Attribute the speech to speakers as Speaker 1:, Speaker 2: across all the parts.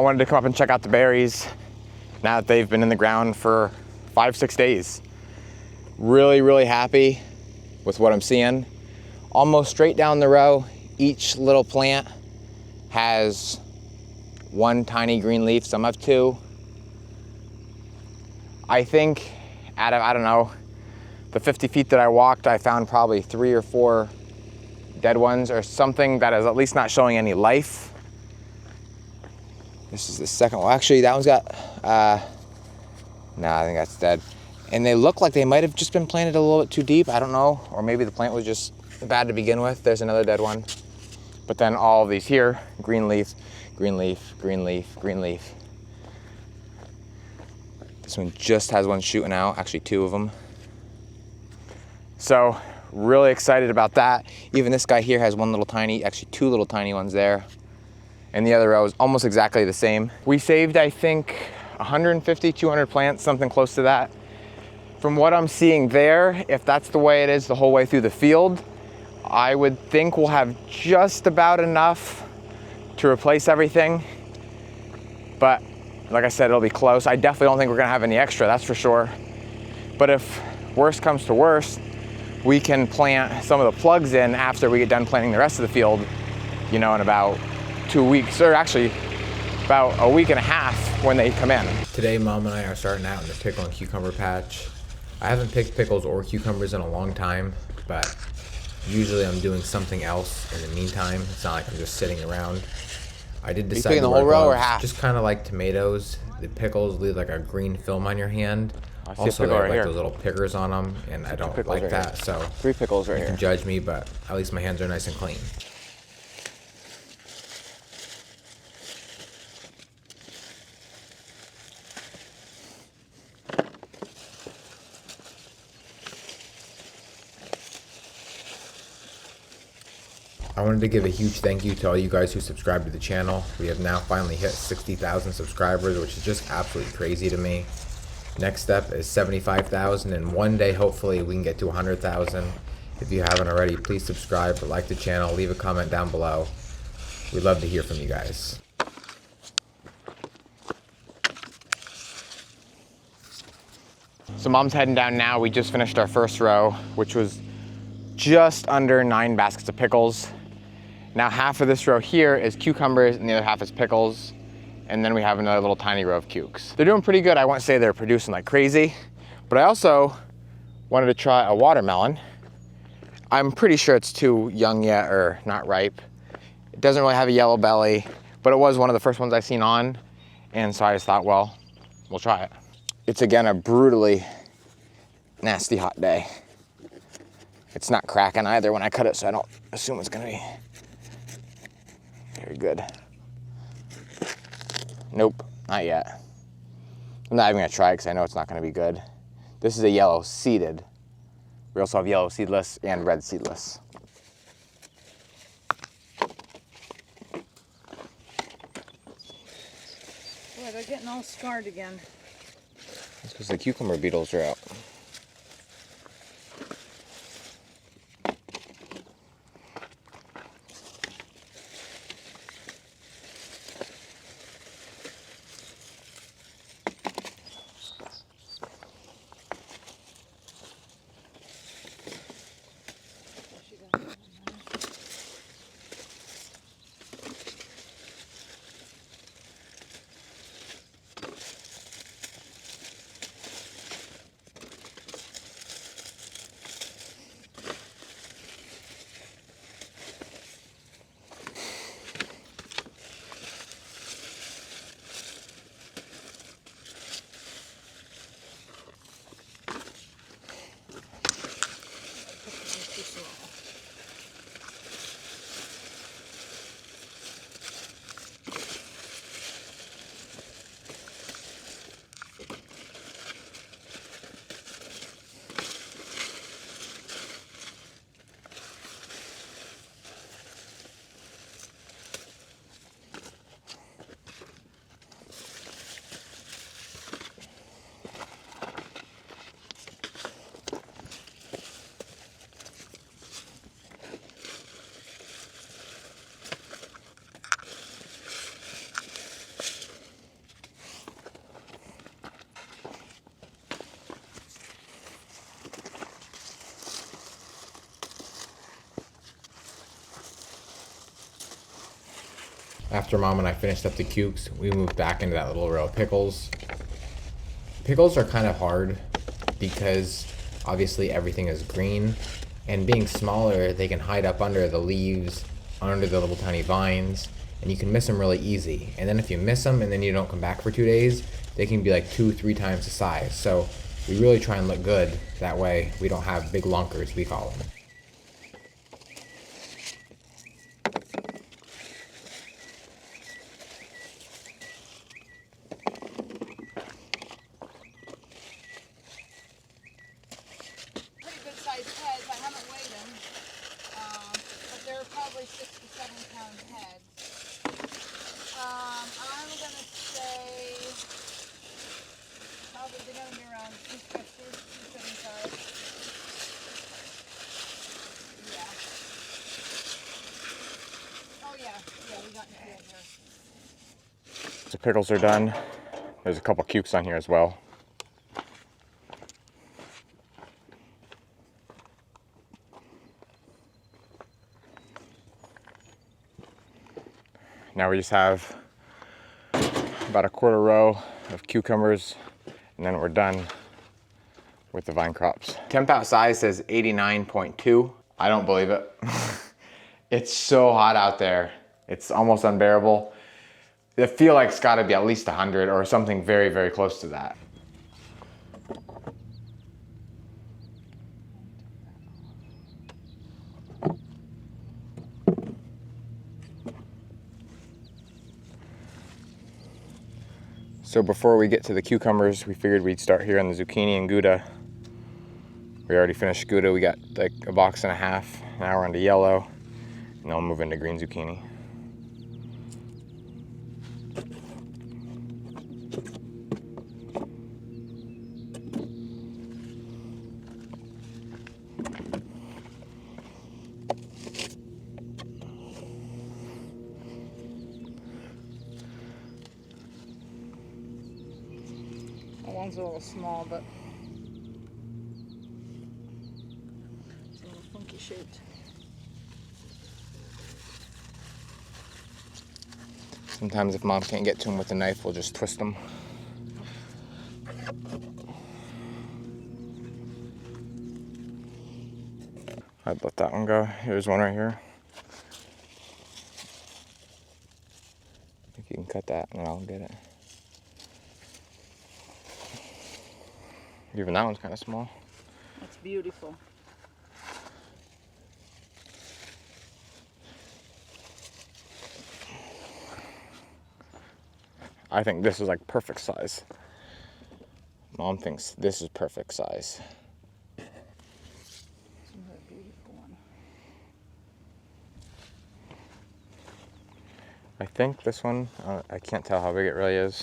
Speaker 1: wanted to come up and check out the berries now that they've been in the ground for 5-6 days. Really, really happy with what I'm seeing. Almost straight down the row, each little plant has one tiny green leaf, some have two. I think out of, I don't know, the 50 feet that I walked, I found probably 3 or 4 dead ones or something that is at least not showing any life. This is the second one. Actually, that one's got, nah, I think that's dead. And they look like they might have just been planted a little bit too deep. I don't know, or maybe the plant was just bad to begin with. There's another dead one. But then all of these here, green leaf, green leaf, green leaf, green leaf. This one just has one shooting out, actually 2 of them. So really excited about that. Even this guy here has one little tiny, actually 2 little tiny ones there. And the other row is almost exactly the same. We saved, I think, 150, 200 plants, something close to that. From what I'm seeing there, if that's the way it is the whole way through the field, I would think we'll have just about enough to replace everything. But like I said, it'll be close. I definitely don't think we're gonna have any extra, that's for sure. But if worst comes to worst, we can plant some of the plugs in after we get done planting the rest of the field, you know, in about 2 weeks, or actually about a week and a half when they come in. Today, Mom and I are starting out in the pickle and cucumber patch. I haven't picked pickles or cucumbers in a long time, but usually I'm doing something else in the meantime. It's not like I'm just sitting around. I did decide to wear gloves, just kind of like tomatoes. The pickles leave like a green film on your hand. Also, they have like those little pickers on them, and I don't like that. So
Speaker 2: 3 pickles right here.
Speaker 1: You can judge me, but at least my hands are nice and clean. I wanted to give a huge thank you to all you guys who subscribed to the channel. We have now finally hit 60,000 subscribers, which is just absolutely crazy to me. Next step is 75,000, and one day hopefully we can get to 100,000. If you haven't already, please subscribe, like the channel, leave a comment down below. We'd love to hear from you guys. So Mom's heading down now. We just finished our first row, which was just under 9 baskets of pickles. Now half of this row here is cucumbers and the other half is pickles. And then we have another little tiny row of cukes. They're doing pretty good. I won't say they're producing like crazy, but I also wanted to try a watermelon. I'm pretty sure it's too young yet or not ripe. It doesn't really have a yellow belly, but it was one of the first ones I seen on. And so I just thought, well, we'll try it. It's again a brutally nasty hot day. It's not cracking either when I cut it, so I don't assume it's gonna be very good. Nope, not yet. I'm not even gonna try because I know it's not gonna be good. This is a yellow seeded. We also have yellow seedless and red seedless.
Speaker 3: Boy, they're getting all scarred again.
Speaker 1: That's because the cucumber beetles are out. After Mom and I finished up the cukes, we moved back into that little row of pickles. Pickles are kind of hard because obviously everything is green, and being smaller, they can hide up under the leaves, under the little tiny vines, and you can miss them really easy. And then if you miss them and then you don't come back for 2 days, they can be like 2-3 times the size. So we really try and look good. That way we don't have big lunkers, we call them.
Speaker 3: Pretty good sized heads. I haven't weighed them, but they're probably 6 to 7 pound heads. I'm gonna say probably they're gonna be around 250, 275. Yeah. Oh yeah, we got in here.
Speaker 1: The pickles are done. There's a couple cukes on here as well. Now we just have about a quarter row of cucumbers, and then we're done with the vine crops. Temp outside says 89.2. I don't believe it. It's so hot out there. It's almost unbearable. I feel like it's gotta be at least 100 or something very, very close to that. So before we get to the cucumbers, we figured we'd start here on the zucchini and Gouda. We already finished Gouda. We got like a box and a half. Now we're on to yellow, and then we'll move into green zucchini.
Speaker 3: That one's a little small, but it's a little funky shaped.
Speaker 1: Sometimes if Mom can't get to them with a knife, we'll just twist them. I'd let that one go. Here's one right here. I think you can cut that and I'll get it. Even that one's kind of small.
Speaker 3: That's beautiful.
Speaker 1: I think this is like perfect size. Mom thinks this is perfect size.
Speaker 3: Another beautiful one.
Speaker 1: I think this one, I can't tell how big it really is.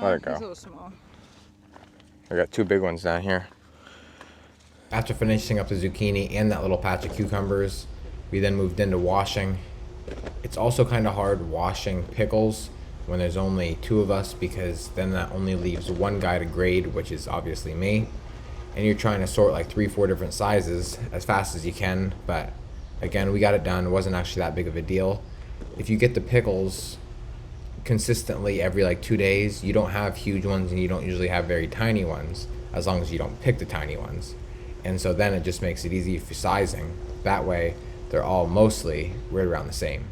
Speaker 1: Let it go.
Speaker 3: It's a little small.
Speaker 1: I got 2 big ones down here. After finishing up the zucchini and that little patch of cucumbers, we then moved into washing. It's also kind of hard washing pickles when there's only 2 of us, because then that only leaves one guy to grade, which is obviously me. And you're trying to sort like 3-4 different sizes as fast as you can. But again, we got it done. It wasn't actually that big of a deal. If you get the pickles consistently every like 2 days, you don't have huge ones and you don't usually have very tiny ones, as long as you don't pick the tiny ones. And so then it just makes it easy for sizing. That way they're all mostly right around the same.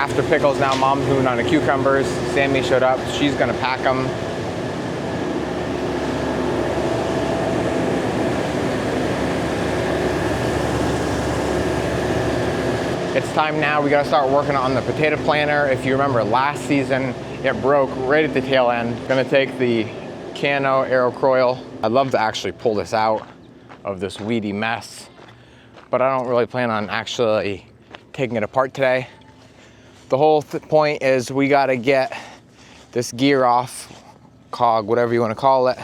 Speaker 1: after Pickles, now Mom's moving on to cucumbers. Sammy showed up, she's gonna pack them. It's time now, we gotta start working on the potato planter. If you remember last season, it broke right at the tail end. Gonna take the Cano Aerocroil. I'd love to actually pull this out of this weedy mess, but I don't really plan on actually taking it apart today. The whole point is we gotta get this gear off, cog, whatever you wanna call it,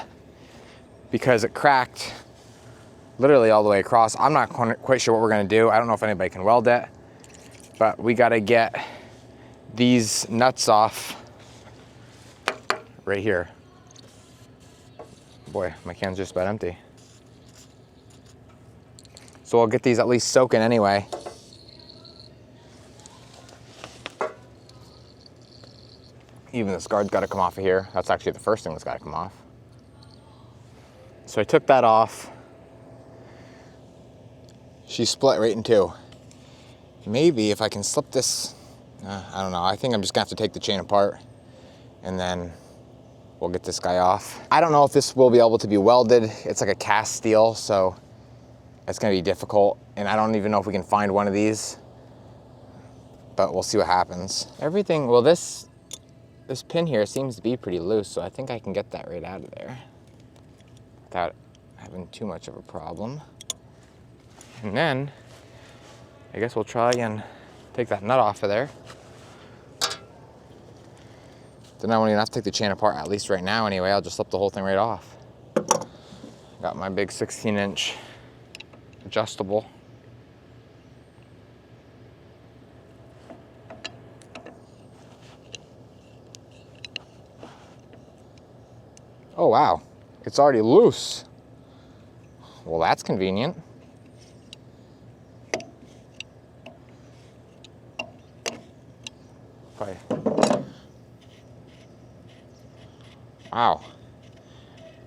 Speaker 1: because it cracked literally all the way across. I'm not quite sure what we're gonna do. I don't know if anybody can weld it, but we gotta get these nuts off right here. Boy, my can's just about empty. So I'll get these at least soaking anyway. Even this guard's gotta come off of here. That's actually the first thing that's gotta come off. So I took that off. She split right in two. Maybe if I can slip this, I don't know. I think I'm just gonna have to take the chain apart and then we'll get this guy off. I don't know if this will be able to be welded. It's like a cast steel, so it's gonna be difficult. And I don't even know if we can find one of these, but we'll see what happens. Everything, well, this pin here seems to be pretty loose, so I think I can get that right out of there without having too much of a problem. And then, I guess we'll try and take that nut off of there. Then I won't even have to take the chain apart, at least right now anyway. I'll just slip the whole thing right off. Got my big 16-inch adjustable. Oh wow, it's already loose. Well, that's convenient. Wow.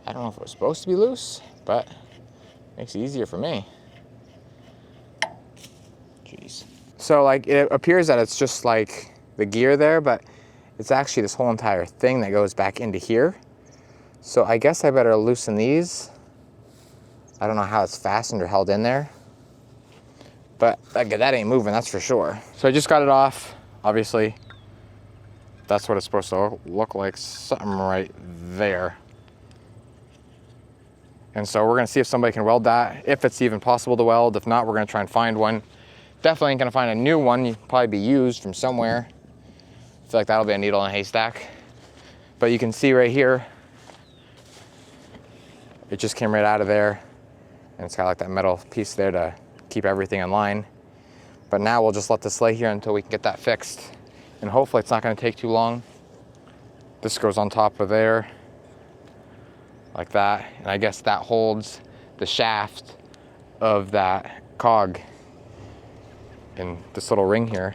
Speaker 1: I don't know if it was supposed to be loose, but it makes it easier for me. Jeez. So like it appears that it's just like the gear there, but it's actually this whole entire thing that goes back into here. So I guess I better loosen these. I don't know how it's fastened or held in there, but that ain't moving, that's for sure. So I just got it off, obviously. That's what it's supposed to look like, something right there. And so we're gonna see if somebody can weld that, if it's even possible to weld. If not, we're gonna try and find one. Definitely ain't gonna find a new one. You'd probably be used from somewhere. I feel like that'll be a needle in a haystack. But you can see right here, it just came right out of there. And it's got like that metal piece there to keep everything in line. But now we'll just let this lay here until we can get that fixed. And hopefully it's not gonna take too long. This goes on top of there, like that. And I guess that holds the shaft of that cog in this little ring here.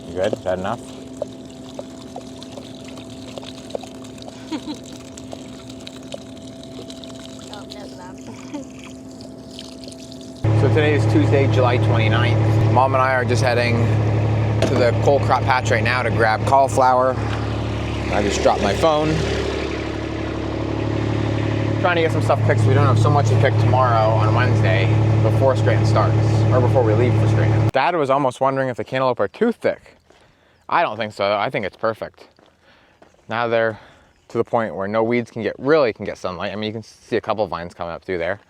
Speaker 1: You good? Is that enough? So today is Tuesday, July 29th. Mom and I are just heading to the cold crop patch right now to grab cauliflower. I just dropped my phone. Trying to get some stuff picked so we don't have so much to pick tomorrow on Wednesday before straighten starts, or before we leave for straighten. Dad was almost wondering if the cantaloupe are too thick. I don't think so. I think it's perfect. Now they're to the point where no weeds can get sunlight. I mean, you can see a couple vines coming up through there,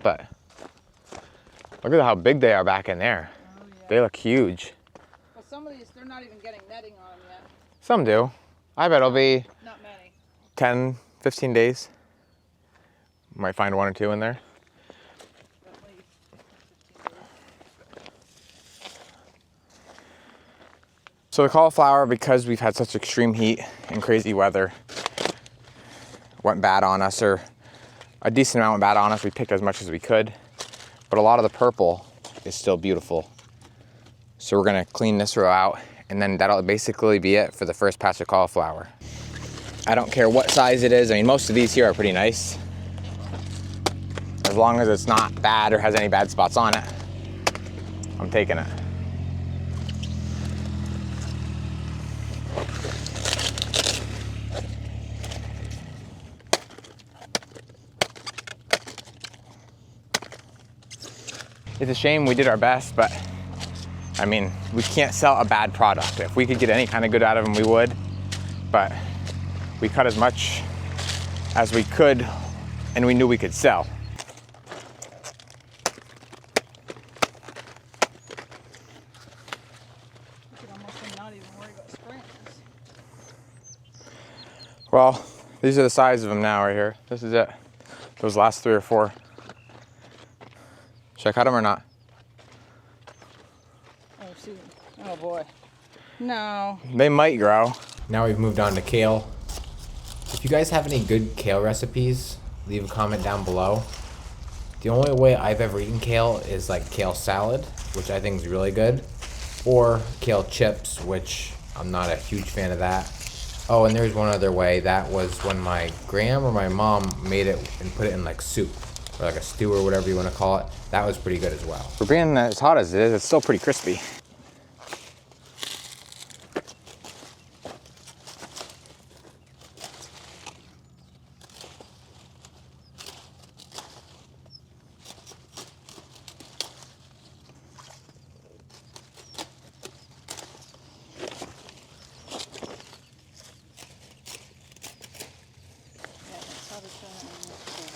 Speaker 1: but look at how big they are back in there. Oh, yeah. They look huge.
Speaker 3: Well, some of these, they're not even getting netting on them yet.
Speaker 1: Some do. I bet it'll be
Speaker 3: not many.
Speaker 1: 10, 15 days. Might find one or two in there. So the cauliflower, because we've had such extreme heat and crazy weather, went bad on us, or a decent amount went bad on us. We picked as much as we could, but a lot of the purple is still beautiful. So we're gonna clean this row out And then that'll basically be it for the first patch of cauliflower. I don't care what size it is. I mean, most of these here are pretty nice. As long as it's not bad or has any bad spots on it, I'm taking it. It's a shame we did our best, but I mean, we can't sell a bad product. If we could get any kind of good out of them, we would, but we cut as much as we could and we knew we could sell.
Speaker 3: You could almost not even worry about spraying this.
Speaker 1: Well, these are the size of them now right here. This is it. Those last 3 or 4. Should I cut them or not?
Speaker 3: Oh, see. Oh boy. No.
Speaker 1: They might grow.
Speaker 2: Now we've moved on to kale. If you guys have any good kale recipes, leave a comment down below. The only way I've ever eaten kale is like kale salad, which I think is really good, or kale chips, which I'm not a huge fan of that. Oh, and there's one other way. That was when my gram or my mom made it and put it in like soup or like a stew or whatever you want to call it. That was pretty good as well.
Speaker 1: For being as hot as it is, it's still pretty crispy.
Speaker 3: Yeah, that's how to turn it in this too.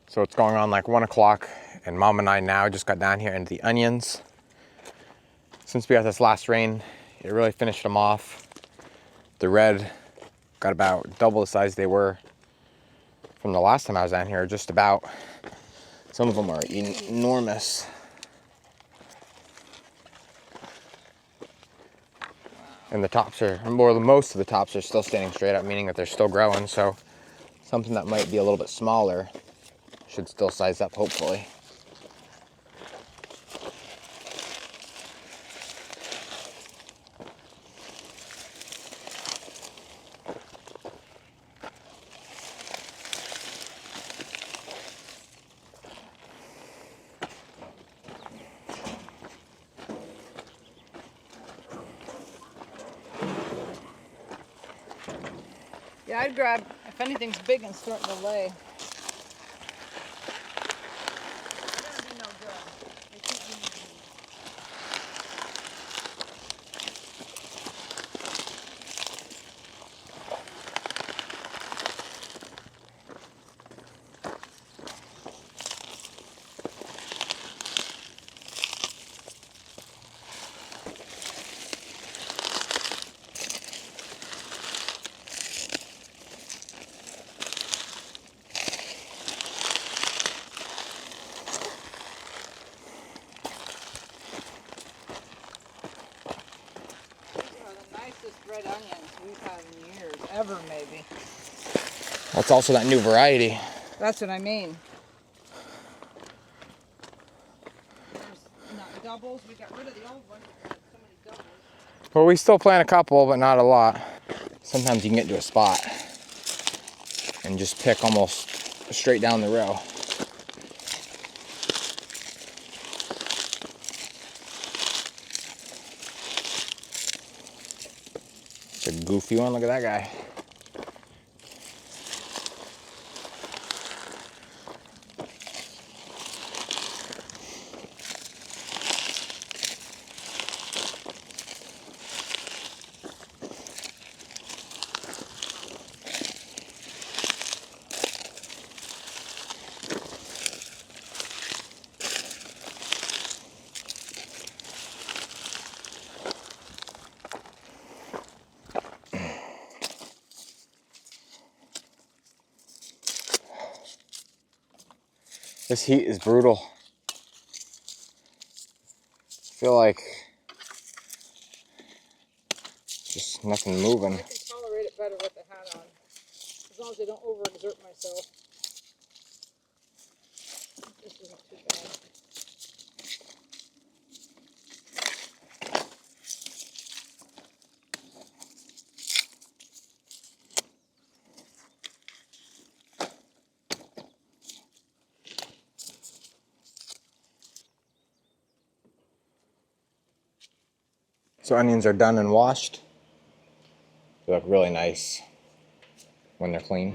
Speaker 1: So it's going on like 1 o'clock and Mom and I now just got down here into the onions. Since we got this last rain, it really finished them off. The red got about double the size they were from the last time I was down here, just about. Some of them are enormous. And the tops are, or most of the tops are still standing straight up, meaning that they're still growing. So something that might be a little bit smaller should still size up, hopefully.
Speaker 3: Yeah, I'd grab, if anything's big and starting to lay. They're gonna be no good. They keep being big. Red onions we've had in years, ever maybe.
Speaker 1: That's also that new variety.
Speaker 3: That's what I mean. There's not doubles. We got rid of the old ones. So many doubles.
Speaker 1: Well, we still plant a couple, but not a lot. Sometimes you can get to a spot and just pick almost straight down the row. It's a goofy one. Look at that guy. This heat is brutal. I feel like just There's nothing moving.
Speaker 3: I can tolerate it better with the hat on, as long as I don't overexert myself. This isn't too bad.
Speaker 1: So onions are done and washed. They look really nice when they're clean.